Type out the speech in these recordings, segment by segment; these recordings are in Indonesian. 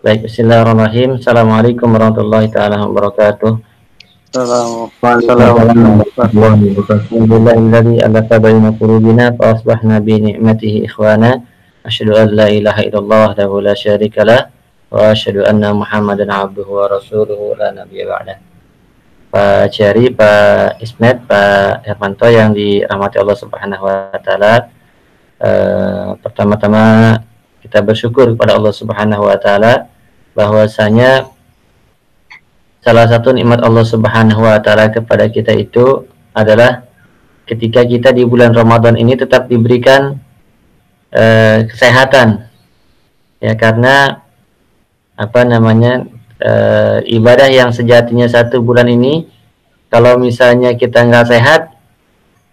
Baik, bismillahirrahmanirrahim. Assalamualaikum warahmatullahi taala wabarakatuh. Assalamualaikum warahmatullahi wabarakatuh. Alhamdulillahilladzi alafa baina qulubina fa asbahna bi ni'matihi ikhwana. Asyhadu an la ilaha illallah wahdahu la syarikalah wa asyhadu anna Muhammadan abduhu wa rasuluhu la nabiyya ba'dah. Pak Ceri, Pak Ismet, Pak Hermanto yang dirahmati Allah Subhanahu wa taala. Pertama-tama kita bersyukur kepada Allah Subhanahu wa taala bahwasanya salah satu nikmat Allah Subhanahu wa taala kepada kita itu adalah ketika kita di bulan Ramadan ini tetap diberikan kesehatan. Ya, karena ibadah yang sejatinya satu bulan ini kalau misalnya kita nggak sehat,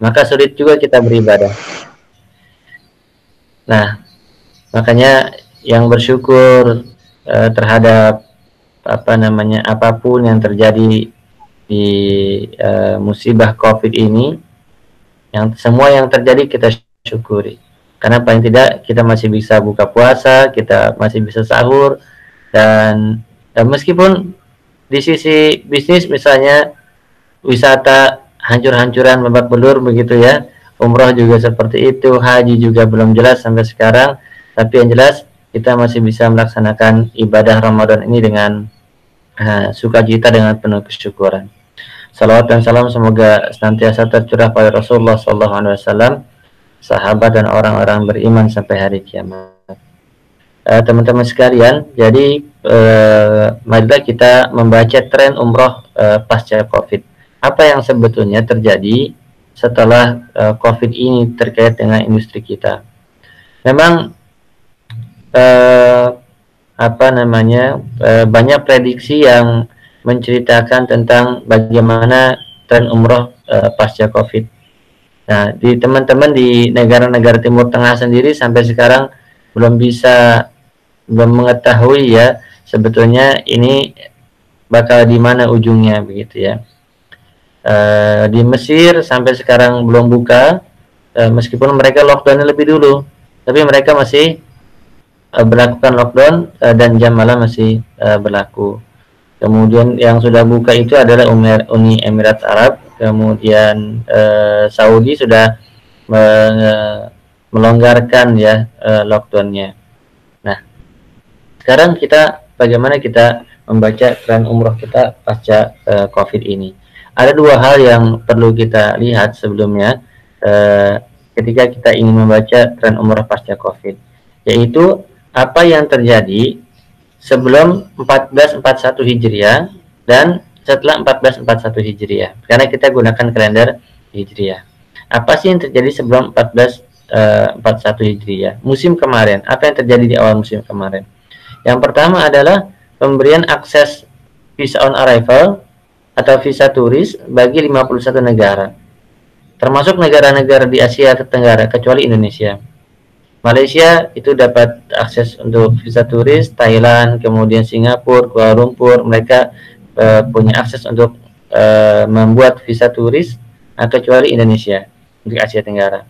maka sulit juga kita beribadah. Nah, makanya yang bersyukur terhadap apapun yang terjadi di musibah COVID ini, semua yang terjadi kita syukuri. Karena paling tidak kita masih bisa buka puasa, kita masih bisa sahur, dan meskipun di sisi bisnis misalnya wisata hancur-hancuran babak belur begitu ya, umroh juga seperti itu, haji juga belum jelas sampai sekarang, tapi yang jelas kita masih bisa melaksanakan ibadah Ramadan ini dengan sukacita, dengan penuh kesyukuran. Salawat dan salam semoga senantiasa tercurah pada Rasulullah SAW, sahabat dan orang-orang beriman sampai hari kiamat. Teman-teman sekalian, jadi marilah kita membaca tren umroh pasca COVID. Apa yang sebetulnya terjadi setelah COVID ini terkait dengan industri kita? Memang banyak prediksi yang menceritakan tentang bagaimana tren umroh pasca COVID. Nah, di teman-teman di negara-negara Timur Tengah sendiri sampai sekarang belum mengetahui ya sebetulnya ini bakal di mana ujungnya begitu ya. Di Mesir sampai sekarang belum buka, meskipun mereka lockdownnya lebih dulu, tapi mereka masih berlakukan lockdown dan jam malam masih berlaku. Kemudian yang sudah buka itu adalah Uni Emirat Arab, kemudian Saudi sudah melonggarkan ya lockdownnya. Nah, sekarang bagaimana kita membaca tren umroh kita pasca COVID ini? Ada dua hal yang perlu kita lihat sebelumnya ketika kita ingin membaca tren umroh pasca COVID, yaitu apa yang terjadi sebelum 1441 Hijriah dan setelah 1441 Hijriah, karena kita gunakan kalender Hijriah. Apa sih yang terjadi sebelum 1441 Hijriah? Musim kemarin, apa yang terjadi di awal musim kemarin? Yang pertama adalah pemberian akses visa on arrival atau visa turis bagi 51 negara, termasuk negara-negara di Asia Tenggara kecuali Indonesia. Malaysia itu dapat akses untuk visa turis, Thailand, kemudian Singapura, Kuala Lumpur, mereka punya akses untuk membuat visa turis, kecuali Indonesia untuk Asia Tenggara.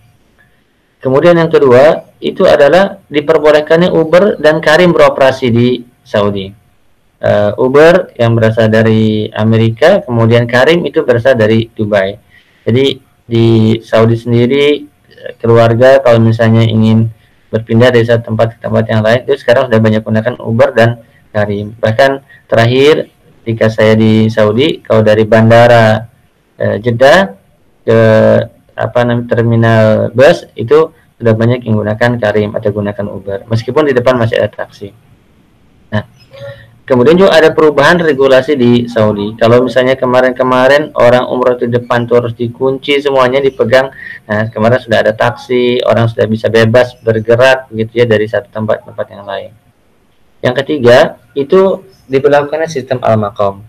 Kemudian yang kedua itu adalah diperbolehkannya Uber dan Careem beroperasi di Saudi. Uber yang berasal dari Amerika, kemudian Careem itu berasal dari Dubai. Jadi di Saudi sendiri keluarga kalau misalnya ingin berpindah dari satu tempat ke tempat yang lain, itu sekarang sudah banyak menggunakan Uber dan Careem. Bahkan terakhir ketika saya di Saudi, kalau dari bandara Jeddah ke terminal bus itu sudah banyak yang menggunakan Careem atau gunakan Uber, meskipun di depan masih ada taksi. Nah, kemudian juga ada perubahan regulasi di Saudi. Kalau misalnya kemarin-kemarin orang umroh di depan tuh harus dikunci, semuanya dipegang. Nah, kemarin sudah ada taksi, orang sudah bisa bebas bergerak gitu ya dari satu tempat ke tempat yang lain. Yang ketiga, itu diberlakukannya sistem al-maqam.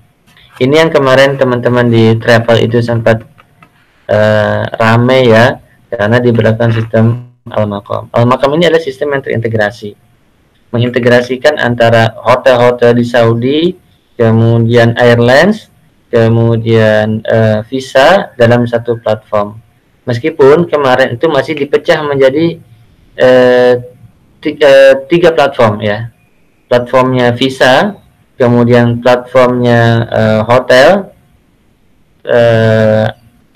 Ini yang kemarin teman-teman di travel itu sempat rame ya, karena diberlakukan sistem al-maqam. Al-maqam ini adalah sistem yang terintegrasi, mengintegrasikan antara hotel-hotel di Saudi, kemudian airlines, kemudian visa dalam satu platform. Meskipun kemarin itu masih dipecah menjadi tiga platform ya. platformnya visa, kemudian platformnya hotel,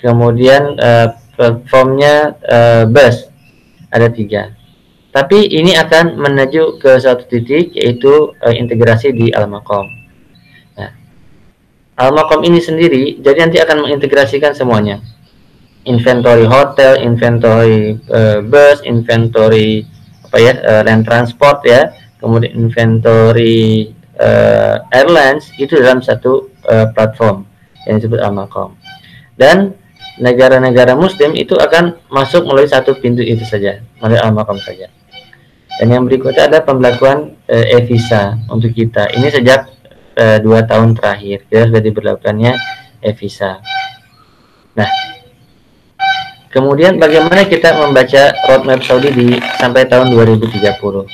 kemudian platformnya bus, ada 3. Tapi ini akan menuju ke satu titik, yaitu integrasi di Al-Maqam. Nah, Al-Maqam ini sendiri jadi nanti akan mengintegrasikan semuanya, inventory hotel, inventory bus, inventory land transport ya, kemudian inventory airlines, itu dalam satu platform yang disebut Al-Maqam. Dan negara-negara muslim itu akan masuk melalui satu pintu itu saja, melalui Al-Maqam saja. Dan yang berikutnya adalah pembelakuan e-visa untuk kita. Ini sejak 2 tahun terakhir kita sudah diberlakukannya e-visa. Nah, kemudian bagaimana kita membaca roadmap Saudi sampai tahun 2030?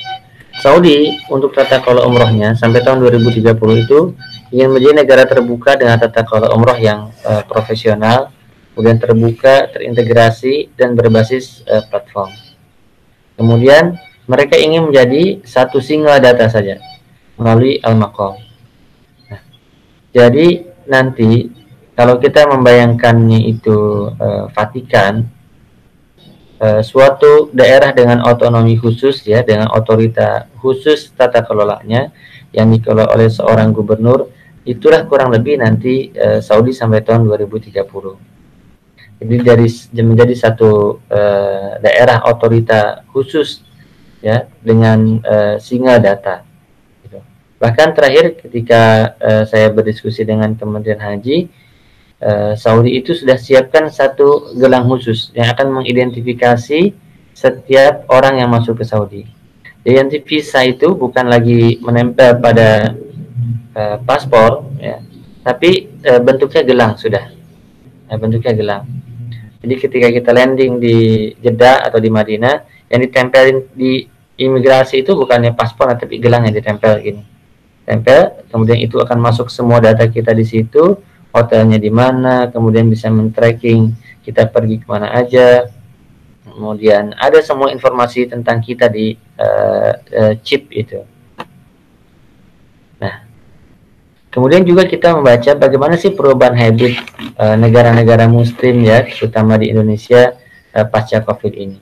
Saudi untuk tata kelola umrohnya sampai tahun 2030 itu ingin menjadi negara terbuka dengan tata kelola umroh yang profesional, kemudian terbuka, terintegrasi, dan berbasis platform. Kemudian mereka ingin menjadi satu single data saja melalui Al-Maqam. Nah, jadi nanti kalau kita membayangkannya itu Vatikan, suatu daerah dengan otonomi khusus ya, dengan otorita khusus tata kelolanya yang dikelola oleh seorang gubernur, itulah kurang lebih nanti Saudi sampai tahun 2030. Jadi menjadi satu daerah otorita khusus ya, dengan single data. Gitu. Bahkan terakhir ketika saya berdiskusi dengan Kementerian Haji, Saudi itu sudah siapkan satu gelang khusus yang akan mengidentifikasi setiap orang yang masuk ke Saudi. Jadi visa itu bukan lagi menempel pada paspor, ya, tapi bentuknya gelang sudah. Bentuknya gelang. Jadi ketika kita landing di Jeddah atau di Madinah, yang ditempelin di imigrasi itu bukannya paspor, tapi gelang yang ditempel gini. Tempel, kemudian itu akan masuk semua data kita di situ, hotelnya di mana, kemudian bisa men-tracking kita pergi kemana aja, kemudian ada semua informasi tentang kita di chip itu. Nah, kemudian juga kita membaca bagaimana sih perubahan habit negara-negara muslim ya, terutama di Indonesia pasca COVID ini.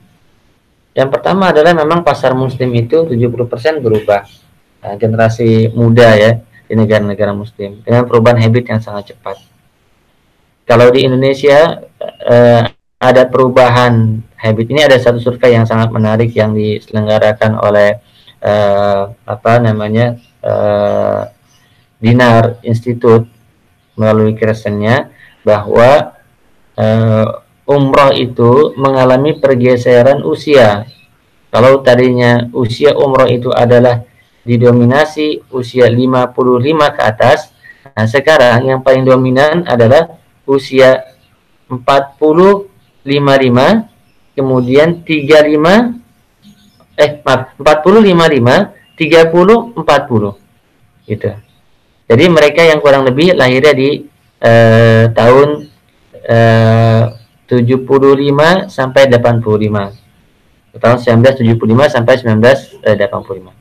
Yang pertama adalah memang pasar muslim itu 70% berubah, generasi muda ya di negara-negara muslim dengan perubahan habit yang sangat cepat. Kalau di Indonesia ada perubahan habit ini, ada satu survei yang sangat menarik yang diselenggarakan oleh Dinar Institute melalui Crescentnya, bahwa umroh itu mengalami pergeseran usia. Kalau tadinya usia umroh itu adalah didominasi usia 55 ke atas, nah sekarang yang paling dominan adalah usia 40-55, kemudian 40-55, 30-40 gitu. Jadi mereka yang kurang lebih lahirnya di tahun 75 sampai 85, tahun 1975 sampai 1985.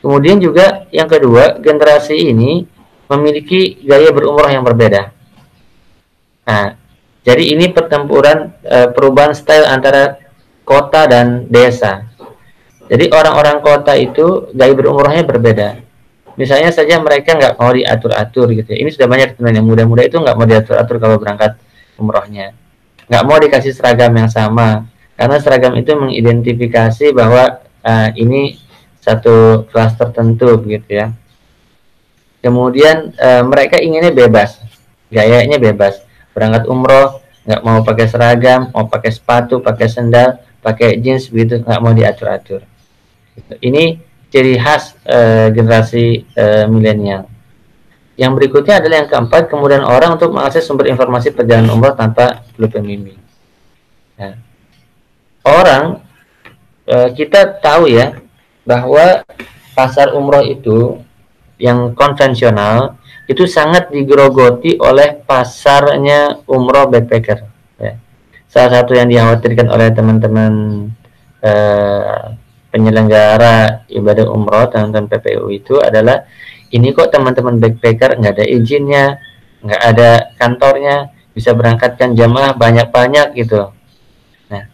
Kemudian juga yang kedua, generasi ini memiliki gaya berumrah yang berbeda. Nah, jadi ini pertempuran perubahan style antara kota dan desa. Jadi orang-orang kota itu gaya berumrahnya berbeda. Misalnya saja mereka nggak mau diatur-atur gitu. Ini sudah banyak teman yang muda-muda itu nggak mau diatur-atur kalau berangkat umrohnya. Nggak mau dikasih seragam yang sama, karena seragam itu mengidentifikasi bahwa ini satu kelas tertentu gitu ya. Kemudian mereka inginnya bebas, gayanya bebas. Berangkat umroh nggak mau pakai seragam, mau pakai sepatu, pakai sendal, pakai jeans begitu, nggak mau diatur-atur. Ini ciri khas generasi milenial. Yang berikutnya adalah yang keempat, kemudian orang untuk mengakses sumber informasi perjalanan umroh tanpa perlu pembimbing. Nah, orang kita tahu ya bahwa pasar umroh itu yang konvensional itu sangat digerogoti oleh pasarnya umroh backpacker. Ya. Salah satu yang dikhawatirkan oleh teman-teman penyelenggara ibadah umroh, teman-teman PPU itu adalah ini kok teman-teman backpacker nggak ada izinnya, nggak ada kantornya, bisa berangkatkan jamaah banyak-banyak gitu. Nah,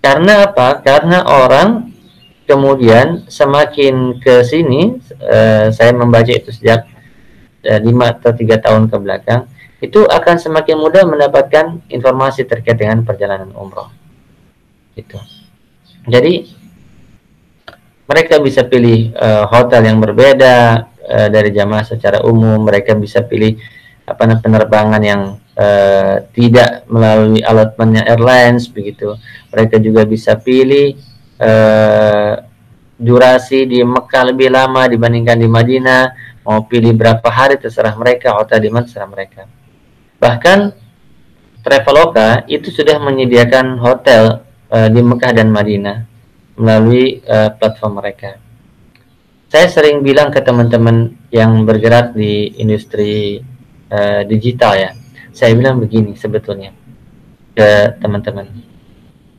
karena apa? Karena orang kemudian semakin ke sini, saya membaca itu sejak 5 atau 3 tahun ke belakang, itu akan semakin mudah mendapatkan informasi terkait dengan perjalanan umroh. Gitu. Jadi mereka bisa pilih hotel yang berbeda dari jamaah secara umum. Mereka bisa pilih penerbangan yang tidak melalui allotmentnya airlines begitu. Mereka juga bisa pilih durasi di Mekah lebih lama dibandingkan di Madinah. Mau pilih berapa hari terserah mereka, hotel di mana terserah mereka. Bahkan Traveloka itu sudah menyediakan hotel di Mekah dan Madinah melalui platform mereka. Saya sering bilang ke teman-teman yang bergerak di industri digital ya, saya bilang begini sebetulnya ke teman-teman,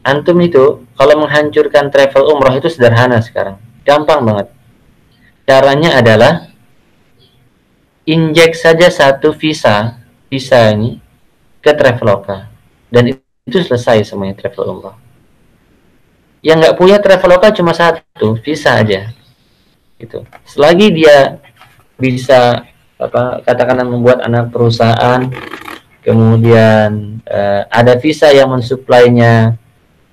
antum itu kalau menghancurkan travel umroh itu sederhana sekarang, gampang banget. Caranya adalah injek saja satu visa ini ke Traveloka dan itu selesai semuanya travel umroh. Yang nggak punya Traveloka cuma satu visa aja gitu. Selagi dia bisa katakanlah membuat anak perusahaan, kemudian ada visa yang mensuplainya,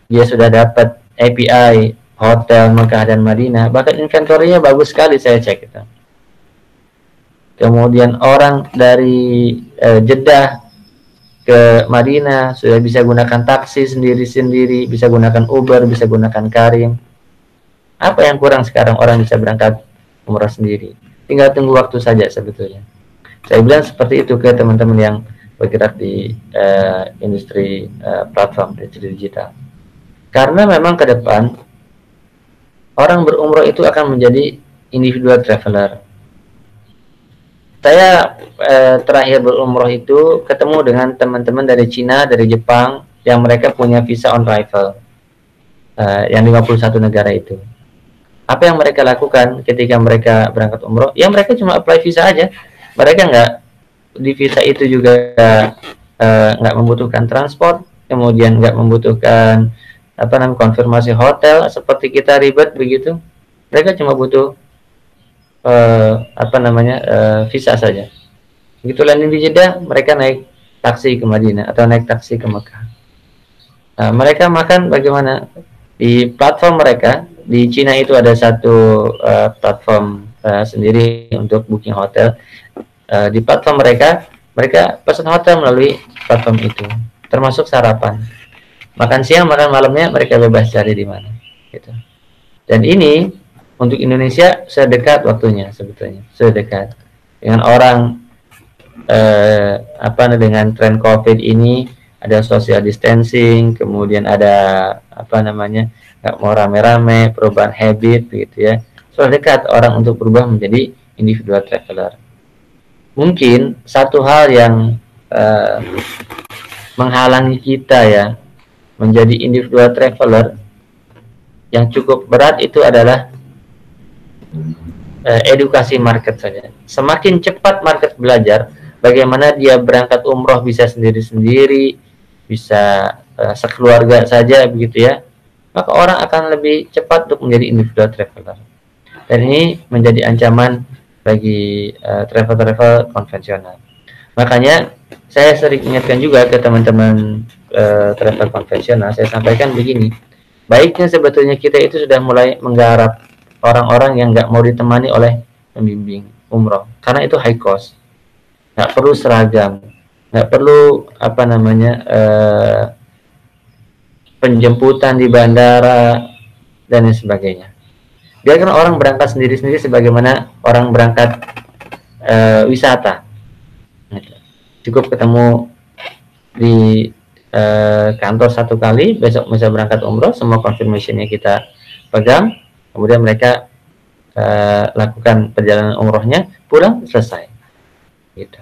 dia sudah dapat API hotel Mekah dan Madinah, bahkan inventory-nya bagus sekali saya cek itu. Kemudian orang dari Jeddah ke Madinah sudah bisa gunakan taksi sendiri-sendiri, bisa gunakan Uber, bisa gunakan Karim. Apa yang kurang sekarang? Orang bisa berangkat umrah sendiri. Tinggal tunggu waktu saja sebetulnya. Saya bilang seperti itu ke teman-teman yang bergerak di industri platform industri digital. Karena memang ke depan orang berumrah itu akan menjadi individual traveler. Saya terakhir berumroh itu ketemu dengan teman-teman dari Cina, dari Jepang, yang mereka punya visa on arrival yang 51 negara itu. Apa yang mereka lakukan ketika mereka berangkat umroh? Ya mereka cuma apply visa aja. Mereka nggak di visa itu juga nggak membutuhkan transport, kemudian nggak membutuhkan konfirmasi hotel seperti kita ribet begitu. Mereka cuma butuh visa saja. Begitu landing di Jeddah, mereka naik taksi ke Madinah atau naik taksi ke Mekah. Nah, mereka makan bagaimana? Di platform mereka di Cina itu ada satu platform sendiri untuk booking hotel. Di platform mereka pesan hotel melalui platform itu, termasuk sarapan. Makan siang, makan malamnya mereka bebas cari di mana. Gitu. Dan ini untuk Indonesia sedekat waktunya sebetulnya, sedekat dengan orang dengan tren COVID ini, ada social distancing, kemudian ada nggak mau rame-rame, perubahan habit begitu ya. Sudah dekat orang untuk berubah menjadi individual traveler. Mungkin satu hal yang menghalangi kita ya menjadi individual traveler yang cukup berat itu adalah edukasi market saja. Semakin cepat market belajar bagaimana dia berangkat umroh bisa sendiri-sendiri, bisa sekeluarga saja begitu ya, maka orang akan lebih cepat untuk menjadi individual traveler. Dan ini menjadi ancaman bagi travel-travel konvensional. Makanya saya sering ingatkan juga ke teman-teman travel konvensional, saya sampaikan begini, baiknya sebetulnya kita itu sudah mulai menggarap orang-orang yang nggak mau ditemani oleh pembimbing umroh, karena itu high cost, nggak perlu seragam, nggak perlu penjemputan di bandara dan lain sebagainya. Biarkan orang berangkat sendiri-sendiri sebagaimana orang berangkat wisata. Cukup ketemu di kantor satu kali, besok bisa berangkat umroh, semua confirmation-nya kita pegang. Kemudian mereka lakukan perjalanan umrohnya, pulang, selesai. Gitu.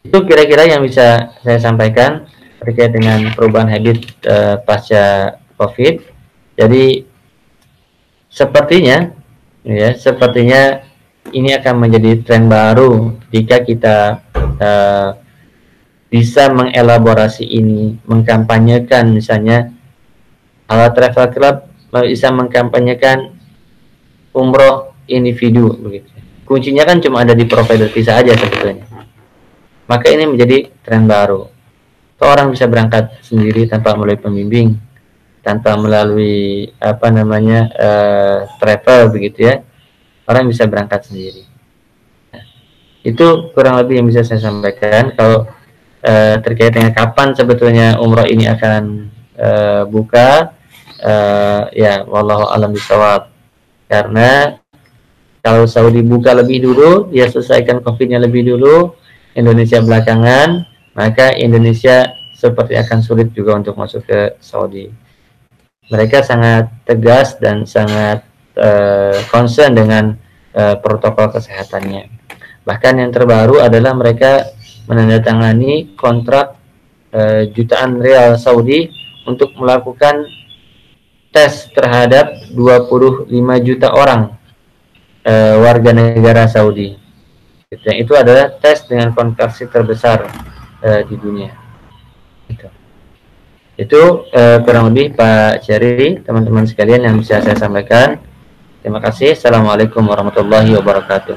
Itu kira-kira yang bisa saya sampaikan terkait dengan perubahan habit pasca COVID. Jadi sepertinya ini akan menjadi tren baru jika kita bisa mengelaborasi ini, mengkampanyekan. Misalnya Halal Travel Club bisa mengkampanyekan umroh individu begitu. Kuncinya kan cuma ada di provider visa aja sebetulnya. Maka ini menjadi tren baru. Orang bisa berangkat sendiri tanpa melalui pembimbing, tanpa melalui travel begitu ya. Orang bisa berangkat sendiri. Nah, itu kurang lebih yang bisa saya sampaikan. Kalau terkait dengan kapan sebetulnya umroh ini akan buka, ya wallahu alam bishawab. Karena kalau Saudi buka lebih dulu, dia selesaikan COVID-nya lebih dulu, Indonesia belakangan, maka Indonesia seperti akan sulit juga untuk masuk ke Saudi. Mereka sangat tegas dan sangat concern dengan protokol kesehatannya. Bahkan yang terbaru adalah mereka menandatangani kontrak jutaan rial Saudi untuk melakukan tes terhadap 25 juta orang warga negara Saudi. Yang itu adalah tes dengan konversi terbesar di dunia. Itu kurang lebih Pak Cherry, teman-teman sekalian yang bisa saya sampaikan. Terima kasih. Assalamualaikum warahmatullahi wabarakatuh.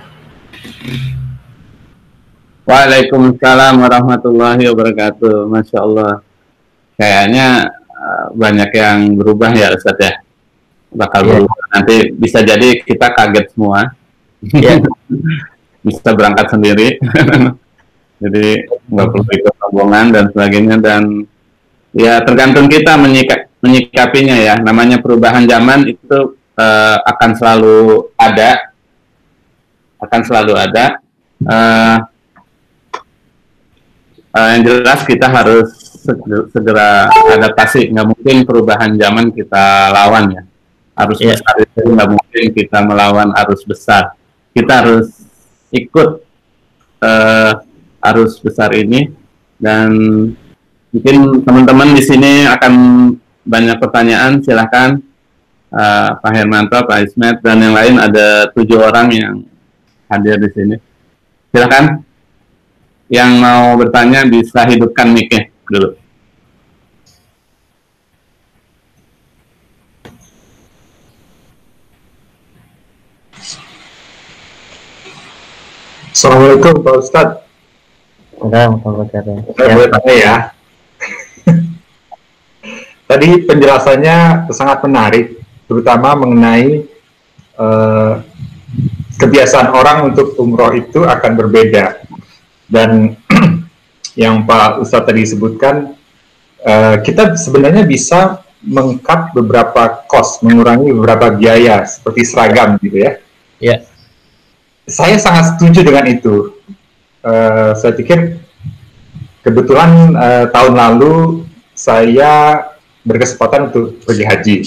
Waalaikumsalam warahmatullahi wabarakatuh. Masya Allah. Kayaknya banyak yang berubah ya Ustaz ya. Bakal berubah. Nanti bisa jadi kita kaget semua. Bisa berangkat sendiri. Jadi nggak perlu ikut rombongan dan sebagainya. Dan ya tergantung kita menyikapinya ya. Namanya perubahan zaman itu akan selalu ada. Yang jelas kita harus segera adaptasi. Nggak mungkin perubahan zaman kita lawan ya. Arus besar itu nggak mungkin kita melawan arus besar. Kita harus ikut arus besar ini. Dan mungkin teman-teman di sini akan banyak pertanyaan. Silahkan Pak Hermanto, Pak Ismet, dan yang lain, ada 7 orang yang hadir di sini. Silahkan. Yang mau bertanya bisa hidupkan mic-nya dulu. Assalamualaikum Pak Ustadz. Saya boleh tanya ya. Tadi penjelasannya sangat menarik, terutama mengenai kebiasaan orang untuk umroh itu akan berbeda. Dan yang Pak Ustadz tadi sebutkan, kita sebenarnya bisa meng-cut beberapa cost, mengurangi beberapa biaya seperti seragam gitu ya. Ya. Saya sangat setuju dengan itu. Saya pikir kebetulan tahun lalu saya berkesempatan untuk pergi haji.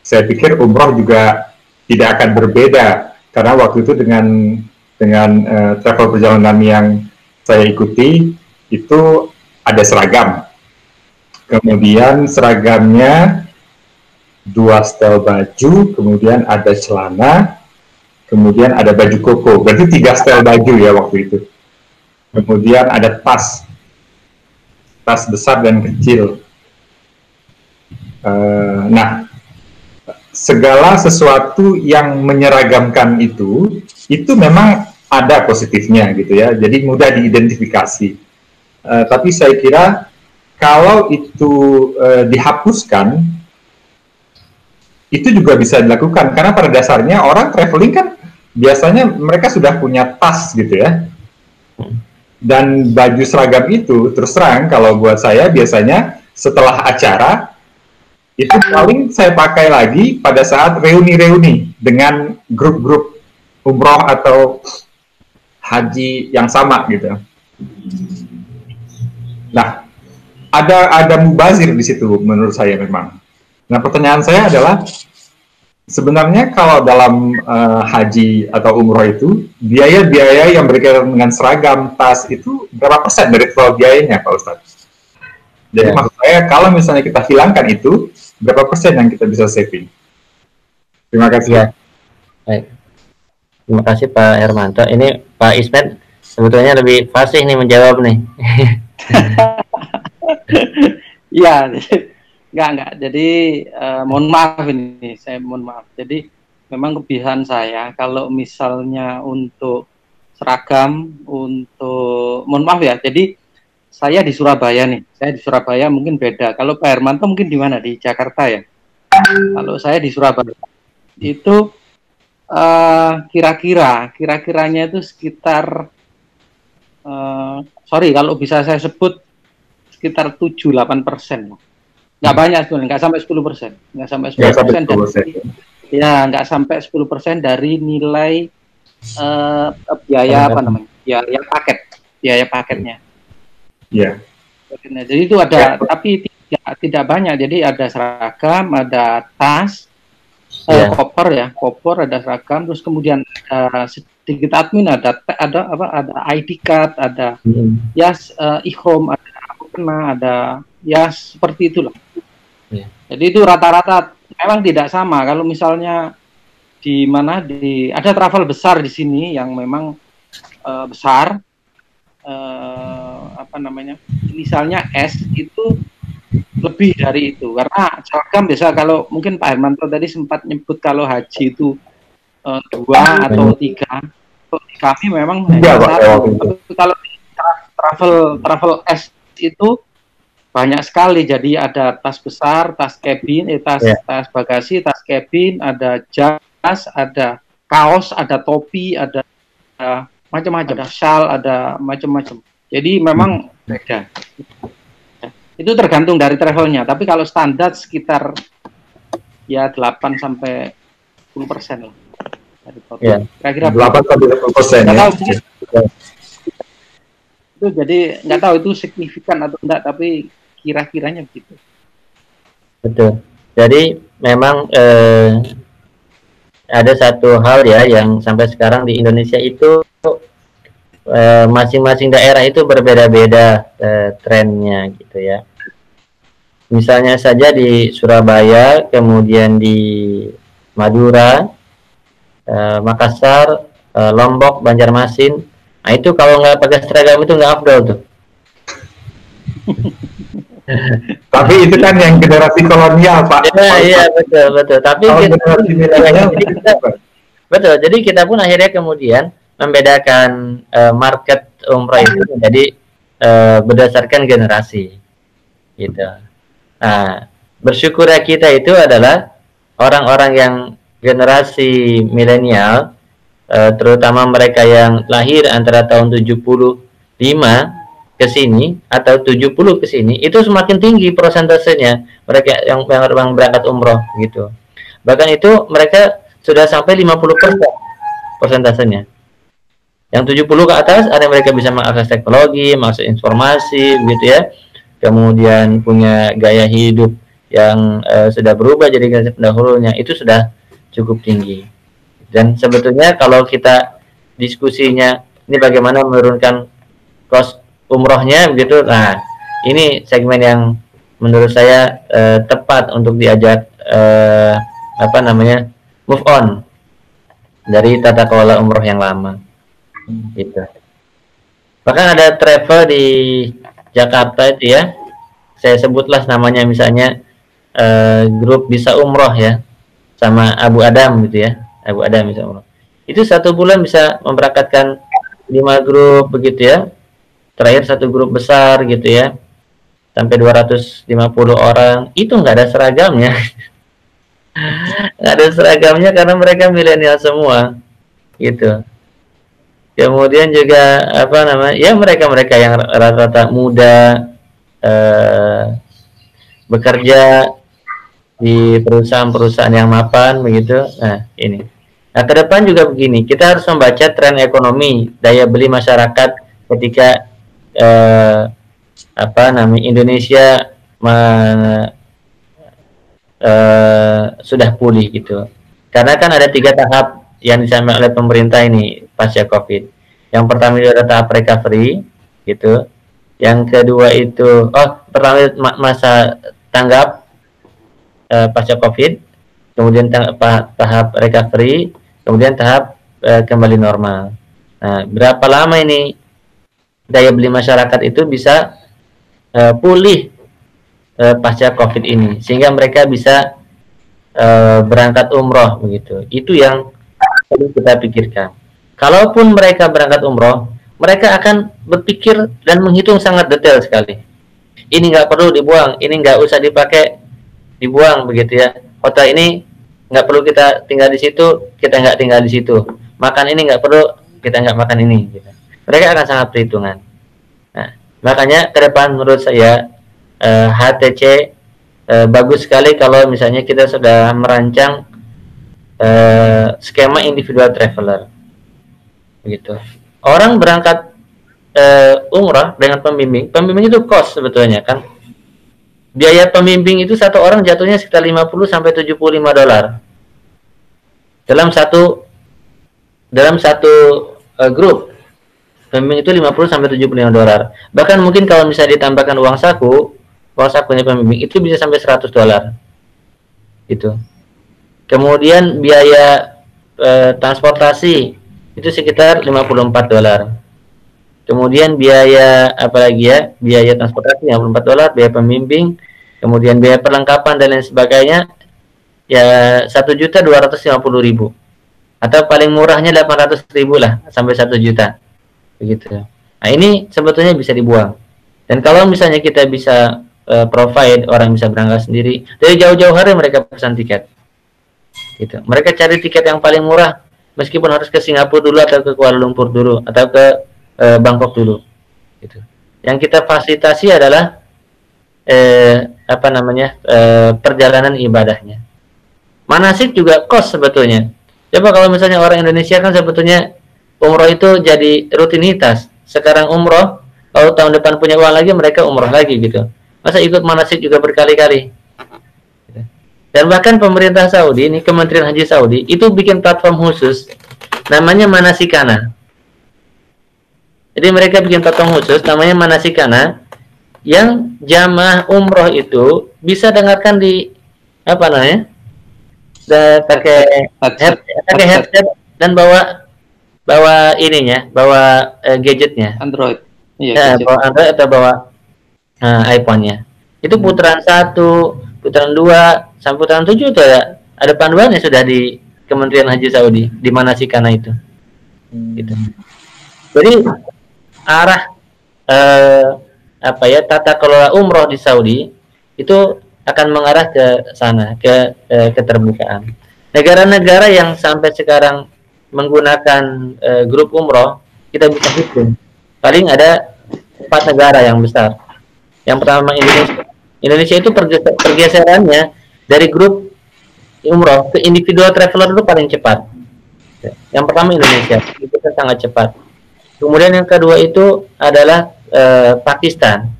Saya pikir umroh juga tidak akan berbeda karena waktu itu dengan travel perjalanan yang saya ikuti itu ada seragam. Kemudian seragamnya 2 setel baju, kemudian ada celana, kemudian ada baju koko. Berarti 3 setel baju ya waktu itu. Kemudian ada tas besar dan kecil. Nah, segala sesuatu yang menyeragamkan itu memang ada positifnya gitu ya, jadi mudah diidentifikasi. Tapi saya kira kalau itu dihapuskan, itu juga bisa dilakukan, karena pada dasarnya orang traveling kan biasanya mereka sudah punya tas gitu ya, dan baju seragam itu terus terang kalau buat saya biasanya setelah acara, itu paling saya pakai lagi pada saat reuni-reuni dengan grup-grup umroh atau haji yang sama gitu. Nah, ada mubazir di situ menurut saya memang. Nah, pertanyaan saya adalah sebenarnya kalau dalam haji atau umroh itu biaya-biaya yang berkaitan dengan seragam, tas itu berapa persen dari total biayanya, Pak Ustadz? Jadi maksud saya, kalau misalnya kita hilangkan itu, berapa persen yang kita bisa saving? Terima kasih. Ya. Baik. Terima kasih Pak Hermanto. Ini Pak Ismet sebetulnya lebih fasih nih menjawab nih. Iya, enggak. Jadi mohon maaf ini, saya mohon maaf. Jadi memang kebiasaan saya kalau misalnya untuk seragam, untuk mohon maaf ya. Jadi saya di Surabaya nih. Saya di Surabaya mungkin beda. Kalau Pak Hermanto mungkin di mana? Di Jakarta ya. Kalau saya di Surabaya itu kira-kiranya itu sekitar sorry kalau bisa saya sebut sekitar 7-8%. Nggak banyak sebenarnya, nggak sampai 10%, nggak sampai 10% dari, ya nggak sampai 10% dari nilai biaya apa namanya, biaya paketnya. Iya. Jadi itu ada, tapi tidak banyak. Jadi ada seragam, ada tas, koper, ada seragam, terus kemudian sedikit admin, ada ID card, ada e-home, ada ya seperti itulah. Jadi itu rata-rata memang tidak sama. Kalau misalnya ada travel besar di sini yang memang besar, misalnya S itu lebih dari itu, karena seragam biasa. Kalau mungkin Pak Hermanto tadi sempat nyebut kalau haji itu 2 atau 3, kami memang hanya 1. Tapi kalau travel S itu banyak sekali. Jadi ada tas besar, tas cabin, tas bagasi, tas cabin, ada jas, ada kaos, ada topi, ada macam-macam, ada shawl, ada macam-macam. Jadi memang beda. Itu tergantung dari travelnya. Tapi kalau standar sekitar ya 8-10% lah dari total. Kira-kira 8-10%. Itu jadi nggak tahu itu signifikan atau enggak, tapi kira-kiranya begitu. Betul. Jadi memang ada satu hal ya yang sampai sekarang di Indonesia itu masing-masing daerah itu berbeda-beda trennya gitu ya. Misalnya saja di Surabaya, kemudian di Madura, Makassar, Lombok, Banjarmasin. Nah itu kalau nggak pakai seragam itu nggak afdol tuh. Tapi itu kan yang generasi kolonial, Pak. Iya betul. Tapi betul. Jadi kita pun akhirnya kemudian membedakan market umroh itu menjadi berdasarkan generasi, gitu. Nah, bersyukur kita itu adalah orang-orang yang generasi milenial, terutama mereka yang lahir antara tahun 75 ke sini atau 70 ke sini, itu semakin tinggi persentasenya mereka yang berangkat umroh gitu. Bahkan itu mereka sudah sampai 50% persentasenya. Yang 70 ke atas ada mereka bisa mengakses teknologi, mengakses informasi gitu ya. Kemudian punya gaya hidup yang sudah berubah jadi generasi pendahulunya, itu sudah cukup tinggi. Dan sebetulnya kalau kita diskusinya ini bagaimana menurunkan cost umrohnya begitu, nah ini segmen yang menurut saya tepat untuk diajak move on dari tata kelola umroh yang lama gitu. Bahkan ada travel di Jakarta itu ya, saya sebutlah namanya misalnya grup bisa umroh ya, sama Abu Adam gitu ya, Abu Adam bisa umroh. Itu 1 bulan bisa memberangkatkan 5 grup begitu ya. Terakhir 1 grup besar gitu ya, sampai 250 orang, itu nggak ada seragamnya. Nggak ada seragamnya karena mereka milenial semua gitu. Kemudian juga mereka yang rata-rata muda, bekerja di perusahaan-perusahaan yang mapan begitu. Nah ini, nah ke depan juga begini, kita harus membaca tren ekonomi, daya beli masyarakat ketika Indonesia sudah pulih gitu. Karena kan ada 3 tahap yang disampaikan oleh pemerintah ini pasca COVID. Yang pertama itu adalah tahap recovery gitu. yang kedua itu pertama masa tanggap pasca COVID, kemudian tahap recovery, kemudian tahap kembali normal. Nah, berapa lama ini daya beli masyarakat itu bisa pulih pasca COVID ini, sehingga mereka bisa berangkat umroh begitu. Itu yang perlu kita pikirkan. Kalaupun mereka berangkat umroh, mereka akan berpikir dan menghitung sangat detail sekali. Ini nggak perlu dibuang, ini nggak usah dipakai, dibuang begitu ya. Hotel ini nggak perlu kita tinggal di situ, kita nggak tinggal di situ. Makan ini nggak perlu, kita nggak makan ini. Gitu. Mereka akan sangat perhitungan. Nah, makanya ke depan menurut saya HTC bagus sekali kalau misalnya kita sudah merancang skema individual traveler. Begitu. Orang berangkat umrah dengan pembimbing itu cost sebetulnya kan. Biaya pembimbing itu satu orang jatuhnya sekitar 50 sampai 75 dolar. Dalam satu grup. Pembimbing itu 50 sampai 75 dolar. Bahkan mungkin kalau misalnya ditambahkan uang sakunya pembimbing itu bisa sampai 100 dolar. Gitu. Kemudian biaya transportasi itu sekitar 54 dolar. Kemudian biaya biaya transportasi 54 dolar, biaya pembimbing, kemudian biaya perlengkapan dan lain sebagainya ya 1.250.000. Atau paling murahnya 800.000 lah sampai 1 juta. Begitu. Nah, ini sebetulnya bisa dibuang. Dan kalau misalnya kita bisa provide orang bisa berangkat sendiri, dari jauh-jauh hari mereka pesan tiket. Gitu. Mereka cari tiket yang paling murah. Meskipun harus ke Singapura dulu atau ke Kuala Lumpur dulu atau ke Bangkok dulu, gitu. Yang kita fasilitasi adalah perjalanan ibadahnya. Manasik juga cost sebetulnya. Coba kalau misalnya orang Indonesia kan sebetulnya umroh itu jadi rutinitas. Sekarang umroh, kalau tahun depan punya uang lagi mereka umroh lagi gitu. Masa ikut manasik juga berkali-kali. Dan bahkan pemerintah Saudi, ini Kementerian Haji Saudi, itu bikin platform khusus, namanya Manasikana. Jadi mereka bikin platform khusus, namanya Manasikana, yang jamaah umroh itu bisa dengarkan di, pakai headset dan bawa ininya, bawa gadgetnya. Android. Iya, bawa Android atau bawa iPhone-nya. Itu putaran 1, putaran 2, sampai putaran 7 itu ada panduannya sudah di Kementerian Haji Saudi di Manasikana itu. Gitu. Jadi arah tata kelola umroh di Saudi itu akan mengarah ke sana, ke keterbukaan. Negara-negara yang sampai sekarang menggunakan grup umroh kita bisa hitung. Paling ada 4 negara yang besar. Yang pertama Indonesia. Indonesia itu pergeserannya dari grup umroh ke individual traveler itu paling cepat. Yang pertama Indonesia, itu sangat cepat. Kemudian yang kedua itu adalah Pakistan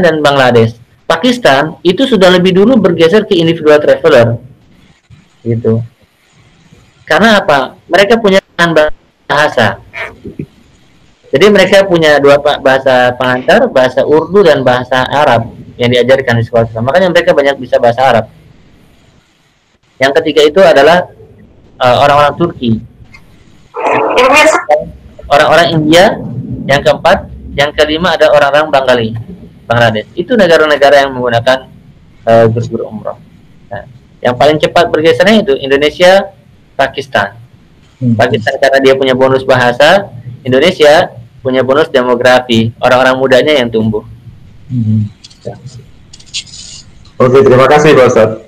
dan Bangladesh. Pakistan itu sudah lebih dulu bergeser ke individual traveler, gitu. Karena apa? Mereka punya bahasa. Jadi mereka punya 2 bahasa pengantar, bahasa Urdu dan bahasa Arab yang diajarkan di sekolah. Makanya mereka banyak bisa bahasa Arab. Yang ketiga itu adalah orang-orang Turki, orang-orang India. Yang keempat, yang kelima ada orang-orang Bangladesh. Itu negara-negara yang menggunakan grup umroh. Nah, yang paling cepat bergesernya itu Indonesia, Pakistan. Pakistan karena dia punya bonus bahasa, Indonesia punya bonus demografi, orang-orang mudanya yang tumbuh. Ya. Oke, terima kasih Pak Ustadz.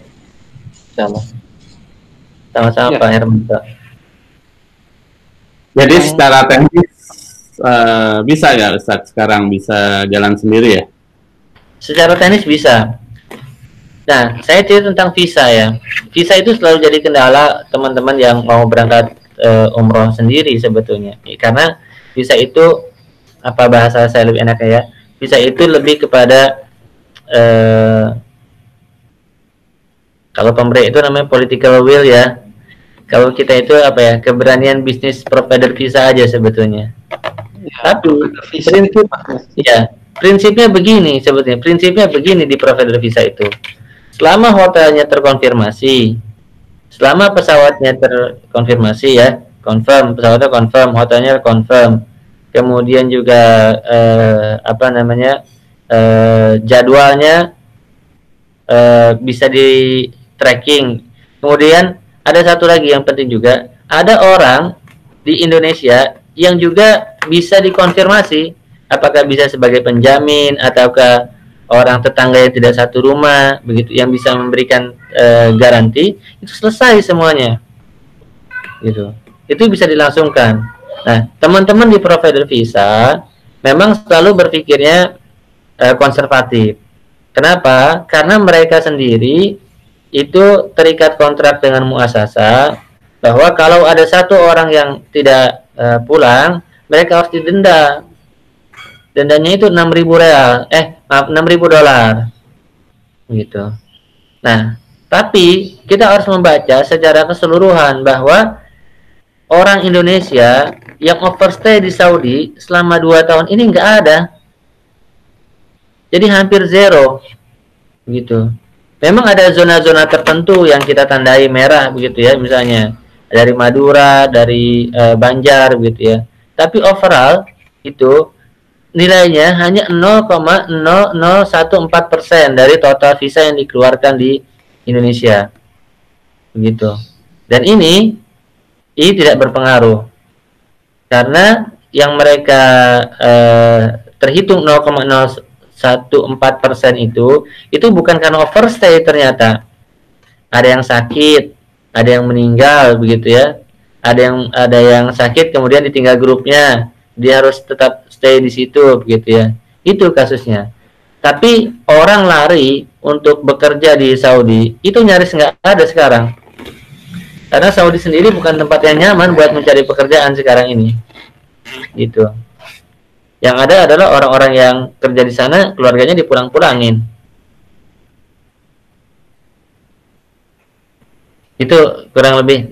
Sama-sama Pak Hermanto. Jadi secara teknis bisa ya Ustadz sekarang bisa jalan sendiri ya? Secara teknis bisa. Nah, saya cerita tentang visa ya. Visa itu selalu jadi kendala teman-teman yang mau berangkat umroh sendiri sebetulnya. Karena visa itu, apa bahasa saya lebih enak ya, visa itu lebih kepada kalau pemberi itu namanya political will ya. Kalau kita itu keberanian bisnis provider visa aja sebetulnya. Tapi prinsipnya begini sebetulnya. Prinsipnya begini di provider visa itu. Selama hotelnya terkonfirmasi, selama pesawatnya terkonfirmasi ya, confirm, pesawatnya confirm, hotelnya confirm, kemudian juga jadwalnya bisa di tracking. Kemudian ada satu lagi yang penting juga, ada orang di Indonesia yang juga bisa dikonfirmasi apakah bisa sebagai penjamin ataukah orang tetangga yang tidak satu rumah begitu yang bisa memberikan garansi, itu selesai semuanya gitu, itu bisa dilangsungkan. Nah, teman-teman di provider visa memang selalu berpikirnya konservatif. Kenapa? Karena mereka sendiri itu terikat kontrak dengan muasasa bahwa kalau ada satu orang yang tidak pulang, mereka harus didenda. Dendanya itu 6.000 real, 6.000 dolar, gitu. Nah, tapi kita harus membaca secara keseluruhan bahwa orang Indonesia yang overstay di Saudi selama 2 tahun ini nggak ada, jadi hampir zero, gitu. Memang ada zona-zona tertentu yang kita tandai merah, begitu ya, misalnya dari Madura, dari Banjar, begitu ya. Tapi overall itu nilainya hanya 0,0014% dari total visa yang dikeluarkan di Indonesia, begitu. Dan ini tidak berpengaruh karena yang mereka terhitung 0,014% itu bukan karena overstay, ternyata ada yang sakit, ada yang meninggal, begitu ya. Ada yang sakit kemudian ditinggal grupnya, dia harus tetap stay di situ, begitu ya. Itu kasusnya. Tapi orang lari untuk bekerja di Saudi itu nyaris nggak ada sekarang, karena Saudi sendiri bukan tempat yang nyaman buat mencari pekerjaan sekarang ini, gitu. Yang ada adalah orang-orang yang kerja di sana, keluarganya dipulang-pulangin. Itu kurang lebih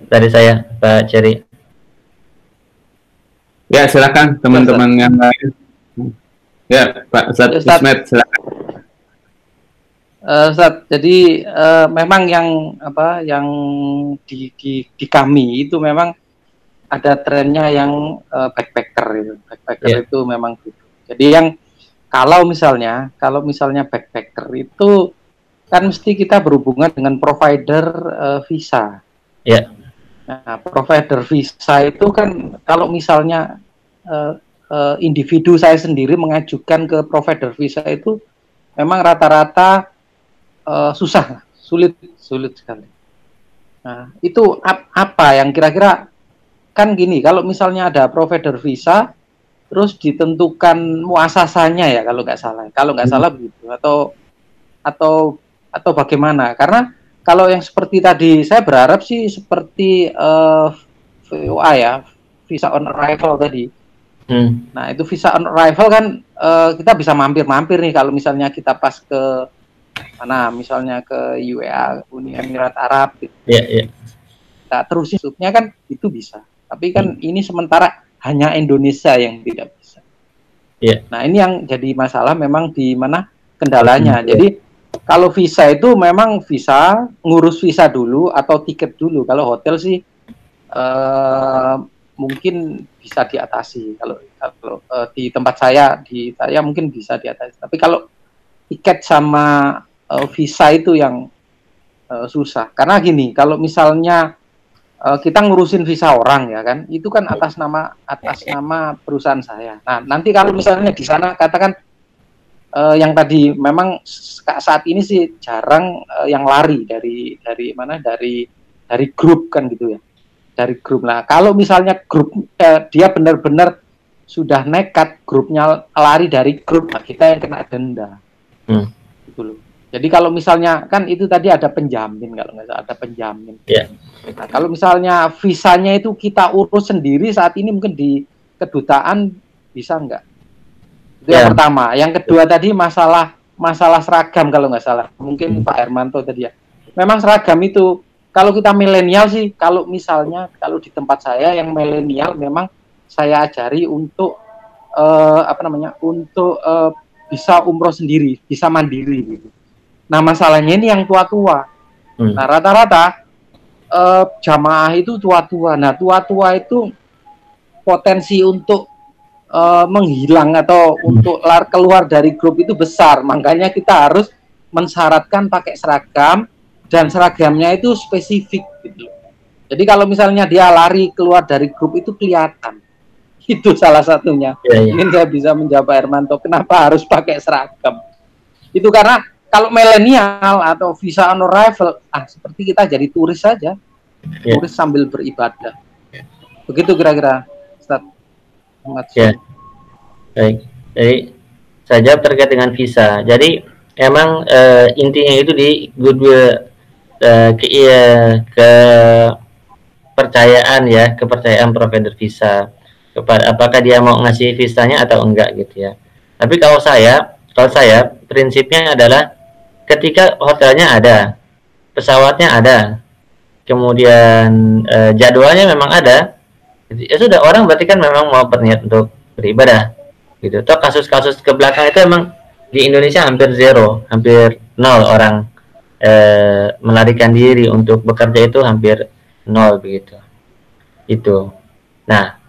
dari saya, Pak Cherry. Ya, silakan teman-teman yang lain. Ya, Pak Ustadz Ismet, silakan. Ustadz, jadi memang yang di kami itu memang ada trennya yang backpacker itu. Backpacker itu memang gitu. Jadi yang kalau misalnya backpacker itu kan mesti kita berhubungan dengan provider visa. Ya. Nah, provider visa itu kan kalau misalnya individu saya sendiri mengajukan ke provider visa itu memang rata-rata sulit sekali. Nah, itu apa yang kira-kira, kan gini, kalau misalnya ada provider visa terus ditentukan muasasanya ya kalau nggak salah begitu, atau bagaimana? Karena kalau yang seperti tadi saya berharap sih seperti VOA ya, visa on arrival tadi. Nah, itu visa on arrival kan kita bisa mampir-mampir nih kalau misalnya kita pas ke mana, misalnya ke UEA, Uni Emirat Arab gitu. Nah, terusin maksudnya kan itu bisa. Tapi kan ini sementara hanya Indonesia yang tidak bisa. Nah, ini yang jadi masalah memang di mana kendalanya. Jadi kalau visa itu memang visa, ngurus visa dulu atau tiket dulu. Kalau hotel sih mungkin bisa diatasi. Kalau di tempat saya mungkin bisa diatasi. Tapi kalau tiket sama visa itu yang susah. Karena gini, kalau misalnya kita ngurusin visa orang ya kan, itu kan atas nama perusahaan saya. Nah, nanti kalau misalnya di sana katakan yang tadi memang saat ini sih jarang yang lari dari grup kan gitu ya, dari grup. Nah, kalau misalnya grup dia benar-benar sudah nekat, grupnya lari dari grup, nah kita yang kena denda. Gitu loh. Jadi kalau misalnya kan itu tadi ada penjamin, kalau nggak salah ada penjamin. Nah, kalau misalnya visanya itu kita urus sendiri saat ini mungkin di kedutaan bisa nggak? Itu yang pertama. Yang kedua tadi masalah seragam kalau nggak salah. Mungkin Pak Hermanto tadi ya. Memang seragam itu kalau kita milenial sih, kalau misalnya kalau di tempat saya yang milenial memang saya ajari untuk untuk bisa umroh sendiri, bisa mandiri gitu. Nah masalahnya ini yang tua-tua. Nah rata-rata jamaah itu tua-tua. Nah tua-tua itu potensi untuk menghilang atau untuk keluar dari grup itu besar. Makanya kita harus mensyaratkan pakai seragam dan seragamnya itu spesifik gitu. Jadi kalau misalnya dia lari keluar dari grup itu kelihatan. Itu salah satunya. Mungkin saya bisa menjawab Pak Hermanto kenapa harus pakai seragam. Itu karena kalau milenial atau visa on arrival, seperti kita jadi turis saja. Turis sambil beribadah. Begitu kira-kira, Ustaz. Ya. Baik. Jadi saya jawab terkait dengan visa. Jadi emang intinya itu di goodwill kepercayaan provider visa kepada apakah dia mau ngasih visanya atau enggak gitu ya. Tapi kalau saya prinsipnya adalah ketika hotelnya ada, pesawatnya ada, kemudian jadwalnya memang ada, ya sudah, orang berarti kan memang mau berniat untuk beribadah gitu. Toh kasus-kasus ke belakang itu emang di Indonesia hampir zero, hampir nol orang melarikan diri untuk bekerja itu hampir nol begitu. Itu. Nah,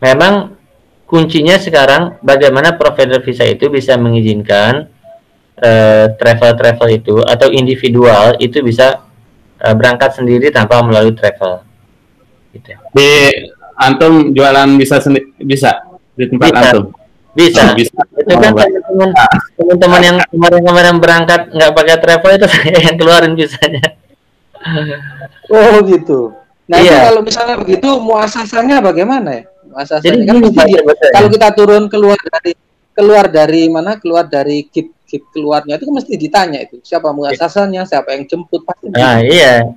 memang kuncinya sekarang bagaimana provider visa itu bisa mengizinkan travel itu atau individual itu bisa berangkat sendiri tanpa melalui travel. Gitu. Di antum jualan bisa di tempat bisa. antum? Bisa. Itu kan teman-teman yang kemarin berangkat nggak pakai travel itu saya yang keluarin visanya. Oh gitu. Nah iya. Kalau misalnya begitu muasasanya bagaimana ya? Muasasanya Jadi kan mesti kalau kita turun keluar dari gate keluarnya itu mesti ditanya itu siapa muasasanya, siapa yang jemput pasti. Nah iya.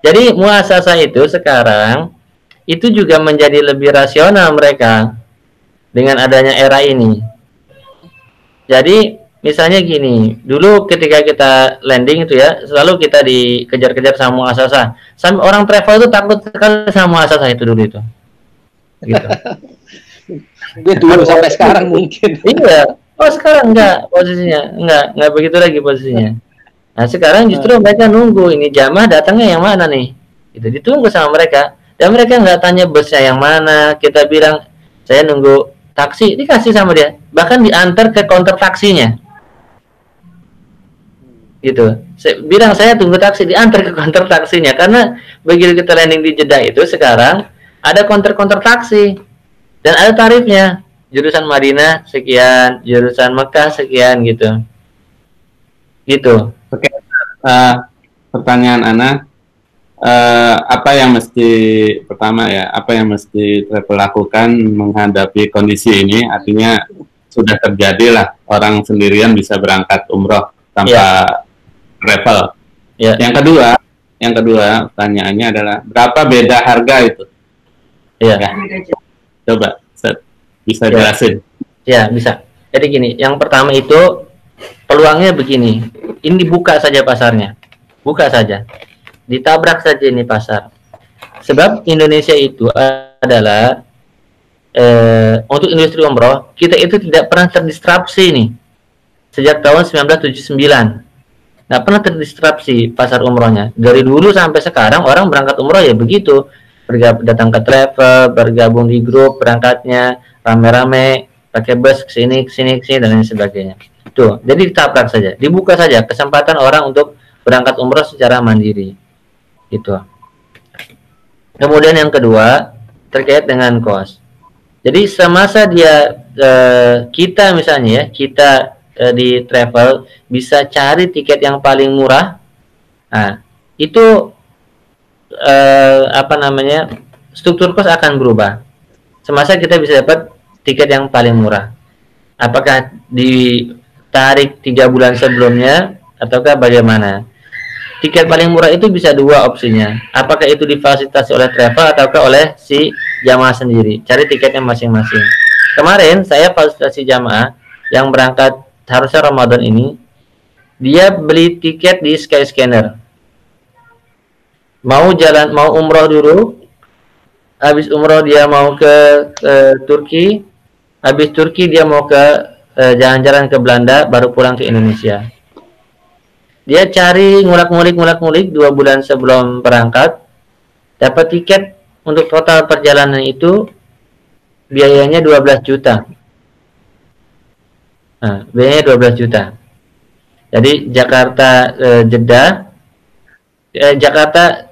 Jadi muasasah itu sekarang itu juga menjadi lebih rasional mereka dengan adanya era ini. Jadi misalnya gini, dulu ketika kita landing itu ya, selalu kita dikejar-kejar sama muasasah. Sampai orang travel itu takut sekali sama muasasah itu dulu itu. Gitu. Dia dulu sampai sekarang mungkin. Iya. Oh sekarang enggak posisinya, enggak begitu lagi posisinya. Nah sekarang justru mereka nunggu ini jamaah datangnya yang mana nih? Itu ditunggu sama mereka. Dan mereka nggak tanya busnya yang mana. Kita bilang saya nunggu taksi, dikasih sama dia. Bahkan diantar ke counter taksinya. Gitu. Saya bilang saya tunggu taksi, diantar ke counter taksinya. Karena begitu kita landing di Jeddah itu sekarang ada counter taksi dan ada tarifnya. Jurusan Madinah sekian, jurusan Mekah sekian gitu. Gitu. Oke. Pertanyaan Ana, apa yang mesti travel lakukan menghadapi kondisi ini? Artinya sudah terjadilah orang sendirian bisa berangkat umroh tanpa travel. Yang kedua pertanyaannya adalah berapa beda harga itu? Coba bisa jelasin. Ya bisa. Jadi gini, yang pertama itu peluangnya begini, ini buka saja pasarnya, buka saja, ditabrak saja ini pasar. Sebab Indonesia itu adalah untuk industri umroh kita itu tidak pernah terdistrupsi nih sejak tahun 1979. Nggak pernah terdistrupsi pasar umrohnya. Dari dulu sampai sekarang orang berangkat umroh ya begitu, datang ke travel, bergabung di grup berangkatnya rame-rame, pakai bus kesini dan lain sebagainya. Tuh, jadi ditabrak saja, dibuka saja kesempatan orang untuk berangkat umroh secara mandiri. Gitu. Kemudian yang kedua terkait dengan kos. Jadi semasa dia kita misalnya ya, kita di travel bisa cari tiket yang paling murah. Nah, itu struktur kos akan berubah. Semasa kita bisa dapat tiket yang paling murah. Apakah ditarik 3 bulan sebelumnya ataukah bagaimana? Tiket paling murah itu bisa dua opsinya. Apakah itu difasilitasi oleh travel ataukah oleh si jamaah sendiri. Cari tiketnya masing-masing. Kemarin saya fasilitasi jamaah yang berangkat harusnya Ramadan ini, dia beli tiket di Skyscanner. Mau umroh dulu, habis umroh dia mau ke Turki, habis Turki dia mau ke jalan-jalan ke Belanda, baru pulang ke Indonesia. Dia cari ngulik-ngulik 2 bulan sebelum berangkat, dapat tiket untuk total perjalanan itu biayanya 12 juta. Nah, biayanya 12 juta. Jadi Jakarta Jeddah, Jakarta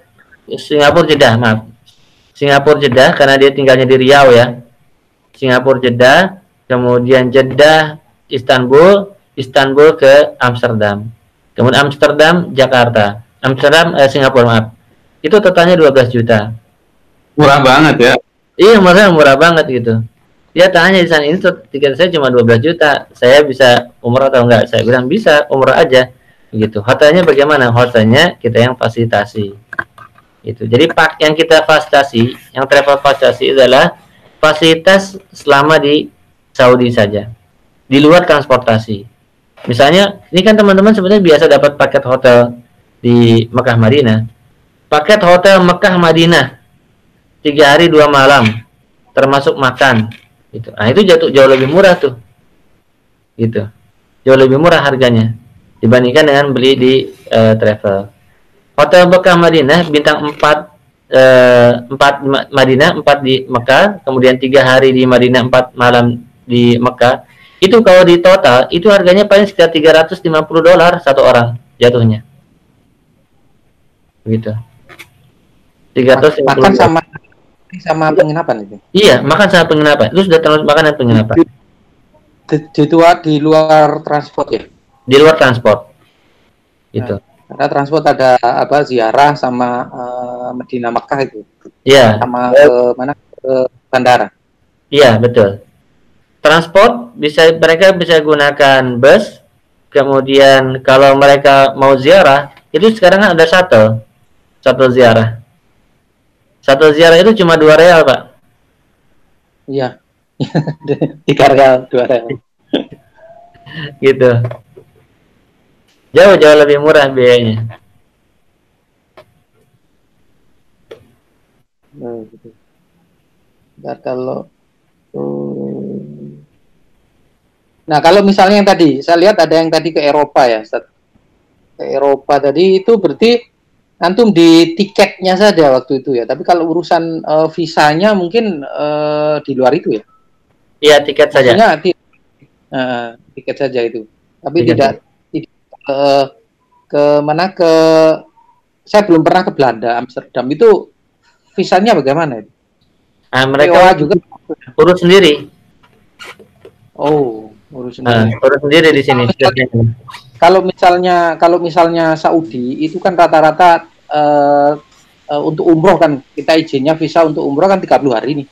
Singapura Jeddah, maaf. Singapura Jeddah karena dia tinggalnya di Riau ya. Singapura Jeddah, kemudian Jeddah Istanbul, Istanbul ke Amsterdam. Kemudian Amsterdam Jakarta. Amsterdam Singapura, maaf. Itu totalnya 12 juta. Murah banget ya. Iya, murah banget gitu. Dia tanya di sana, ini tiket saya cuma 12 juta. Saya bisa umroh atau enggak? Saya bilang bisa, umroh aja. Gitu. Hotelnya bagaimana? Hotelnya kita yang fasilitasi. Gitu. Jadi yang kita fasilitasi, yang travel fasilitasi adalah fasilitas selama di Saudi saja. Di luar transportasi. Misalnya, ini kan teman-teman sebenarnya biasa dapat paket hotel di Mekah Madinah. Paket hotel Mekah Madinah 3 hari 2 malam termasuk makan gitu. Nah, itu jauh lebih murah tuh. Gitu. Jauh lebih murah harganya dibandingkan dengan beli di travel. Hotel Mekah Madinah bintang 4 Madinah, 4 di Mekah, kemudian 3 hari di Madinah, 4 malam di Mekah. Itu kalau di total itu harganya paling sekitar $350 satu orang jatuhnya. Gitu. 350. Makan sama penginapan itu. Iya, makan sama penginapan. Itu sudah termasuk makan dan penginapan. Di luar transport ya. Di luar transport. Gitu. Karena transport ada apa ziarah sama Medina Mekah itu. Iya. Sama ke mana ke bandara. Iya, betul. Transport mereka bisa gunakan bus. Kemudian kalau mereka mau ziarah, itu sekarang kan ada shuttle ziarah. Shuttle ziarah itu cuma 2 real, Pak. Iya. 3 real, 2 real. Gitu. Jauh lebih murah biayanya. Nah, gitu. Nah, kalau misalnya yang tadi, saya lihat ada yang tadi ke Eropa ya, Ustaz. Ke Eropa tadi itu berarti antum di tiketnya saja waktu itu ya. Tapi kalau urusan visanya mungkin di luar itu ya. Iya, tiket saja. Tiket saja itu. Tapi Tiket tidak ke mana ke saya belum pernah ke Belanda, Amsterdam itu visanya bagaimana itu? Nah, mereka juga urus sendiri. Oh, urus sendiri. Urus sendiri di sini. Kalau misalnya Saudi itu kan rata-rata untuk umroh kan kita izinnya visa untuk umroh kan 30 hari nih.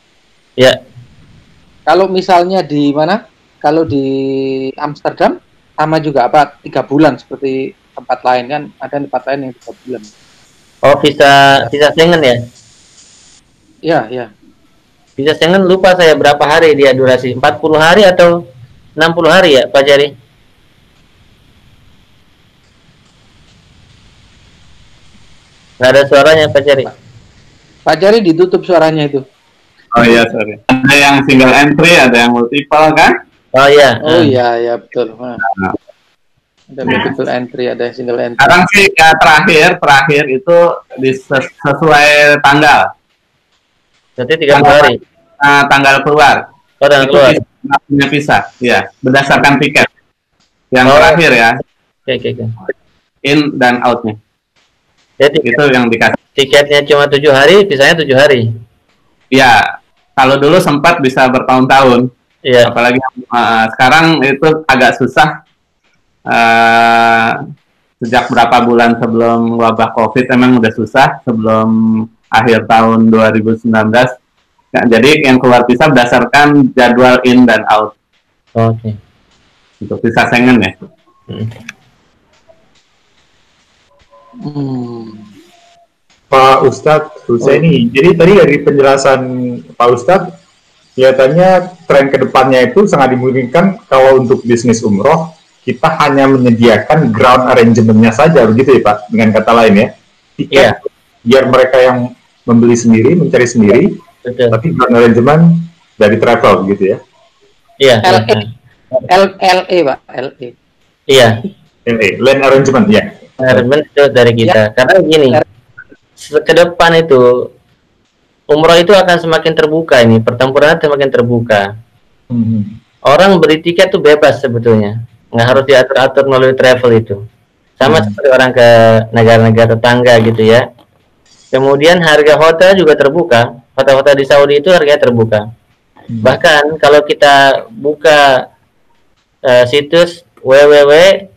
Ya. Kalau misalnya di mana? Kalau di Amsterdam sama juga apa 3 bulan seperti tempat lain kan ada tempat lain yang 3 bulan. Oh, visa Schengen ya? Iya. Visa Schengen lupa saya berapa hari dia durasi, 40 hari atau 60 hari ya, Pak Jari? Nggak ada suaranya, Pak Jari. Pak Jari ditutup suaranya itu. Oh iya, sorry. Ada yang single entry, ada yang multiple kan? Oh iya. Oh iya, betul. Ada multiple entry, ada single entry. Sekarang sih ya, terakhir itu sesuai tanggal. Berarti 30 hari. Tanggal keluar. Oh, tanggal keluar. Punya visa, ya, berdasarkan tiket. Yang terakhir ya. Oke. In dan out-nya. Jadi itu yang dikasih. Tiketnya cuma 7 hari, visanya 7 hari. Iya. Kalau dulu sempat bisa bertahun-tahun. Iya. Apalagi sekarang itu agak susah. Sejak berapa bulan sebelum wabah COVID emang udah susah sebelum akhir tahun 2019. Nah, jadi yang keluar visa berdasarkan jadwal in dan out. Oke. Untuk visa Schengen ya. Pak Ustadz Husaini, jadi tadi dari penjelasan Pak Ustadz, kelihatannya tren kedepannya itu sangat dimungkinkan kalau untuk bisnis umroh, kita hanya menyediakan ground arrangement-nya saja, begitu ya Pak? Dengan kata lain ya, tiket biar mereka yang membeli sendiri, mencari sendiri, Betul. Tapi ground arrangement dari travel gitu ya? Iya. LE Pak, LE. Iya. Land arrangement ya. Arrangement itu dari kita. Karena gini, ke depan itu umroh itu akan semakin terbuka ini, pertempuran semakin terbuka. Orang beli tiket tuh bebas sebetulnya, nggak harus diatur-atur melalui travel itu. Sama seperti orang ke negara-negara tetangga gitu ya. Kemudian harga hotel juga terbuka. Hotel-hotel di Saudi itu harganya terbuka. Bahkan kalau kita buka situs www.umroh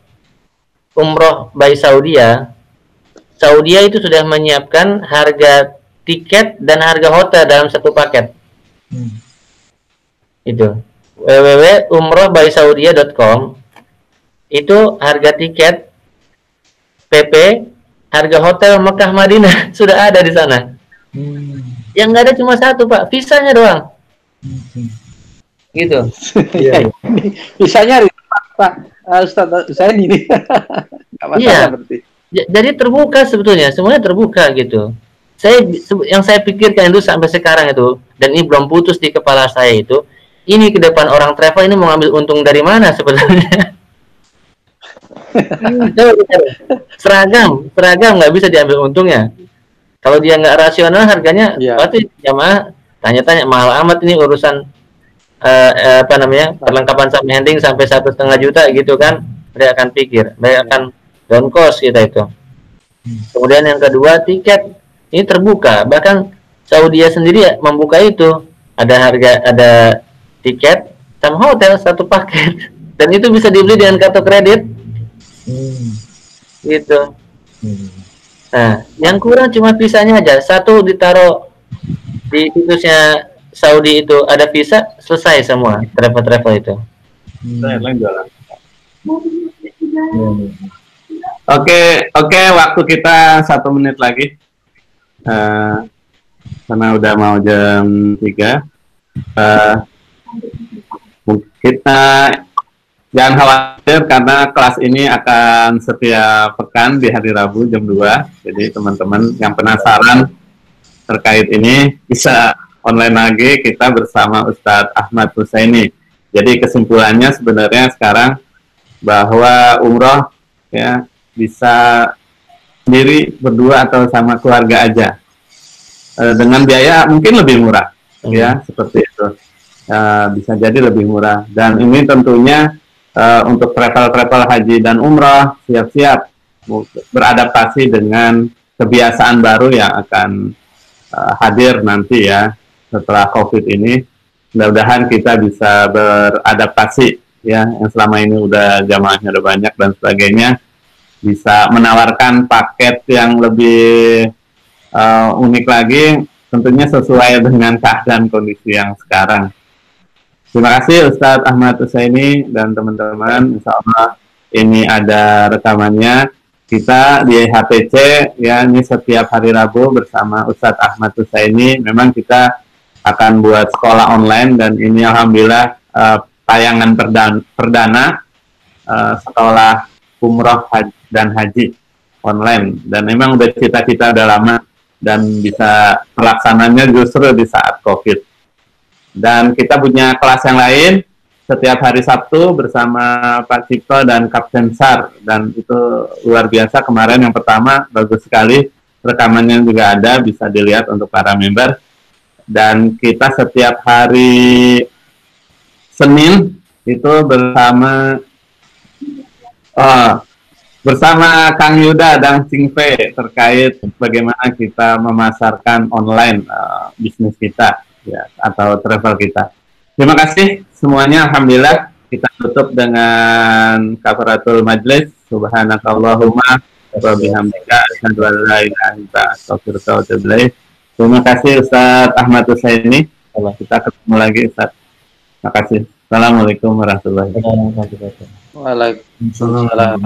by Saudia, Saudia itu sudah menyiapkan harga tiket dan harga hotel dalam satu paket. Itu www.umrohbysaudia.com, itu harga tiket, PP, harga hotel Mekah Madinah sudah ada di sana. Yang nggak ada cuma satu Pak, visanya doang. Gitu. Visanya Pak Ustadz saya ini. Iya. Jadi terbuka sebetulnya, semuanya terbuka gitu. Yang saya pikirkan itu sampai sekarang itu, dan ini belum putus di kepala saya itu, ini ke depan orang travel ini mau ngambil untung dari mana sebenarnya? seragam nggak bisa diambil untungnya. Kalau dia nggak rasional harganya, pasti jamaah tanya-tanya mahal amat ini urusan perlengkapan sampai handling sampai 1,5 juta gitu kan, mereka akan pikir, mereka akan down cost kita itu. Kemudian yang kedua, tiket ini terbuka, bahkan Saudi sendiri membuka itu, ada tiket sama hotel satu paket, dan itu bisa dibeli dengan kartu kredit. Gitu. Nah, yang kurang cuma visanya aja. Satu ditaruh di situsnya Saudi itu ada visa, selesai semua travel itu. Oke, waktu kita 1 menit lagi. Karena udah mau jam 3. Kita jangan khawatir karena kelas ini akan setiap pekan di hari Rabu jam 2. Jadi teman-teman yang penasaran terkait ini bisa online lagi kita bersama Ustadz Ahmad Husaini. Jadi kesimpulannya sebenarnya sekarang bahwa umroh ya bisa sendiri, berdua atau sama keluarga aja dengan biaya mungkin lebih murah ya, seperti itu. Bisa jadi lebih murah, dan ini tentunya untuk travel haji dan umrah siap-siap beradaptasi dengan kebiasaan baru yang akan hadir nanti ya setelah COVID ini. Mudah-mudahan kita bisa beradaptasi ya, yang selama ini udah jamaahnya udah banyak dan sebagainya, bisa menawarkan paket yang lebih unik lagi, tentunya sesuai dengan keadaan kondisi yang sekarang. Terima kasih Ustadz Ahmad Husaini dan teman-teman. Insya Allah ini ada rekamannya. Kita di HPC ya, ini setiap hari Rabu bersama Ustadz Ahmad Husaini. Memang kita akan buat sekolah online, dan ini alhamdulillah tayangan perdana sekolah umroh dan haji online. Dan memang udah cita-cita udah lama, dan bisa pelaksananya justru di saat COVID. Dan kita punya kelas yang lain setiap hari Sabtu bersama Pak Cipto dan Kapten Sar, dan itu luar biasa. Kemarin yang pertama bagus sekali, rekamannya juga ada, bisa dilihat untuk para member. Dan kita setiap hari Senin itu bersama Kang Yuda dan Cing Fe terkait bagaimana kita memasarkan online bisnis kita ya, atau travel kita. Terima kasih semuanya. Alhamdulillah kita tutup dengan kafaratul majlis. Subhanakallahumma wa bihamdika asyhadu an la ilaha illa anta astaghfiruka wa atubu ilaik. Terima kasih Ustadz Ahmad Husaini. Kita ketemu lagi Ustadz. Terima kasih. Assalamualaikum warahmatullahi wabarakatuh. Waalaikumsalam.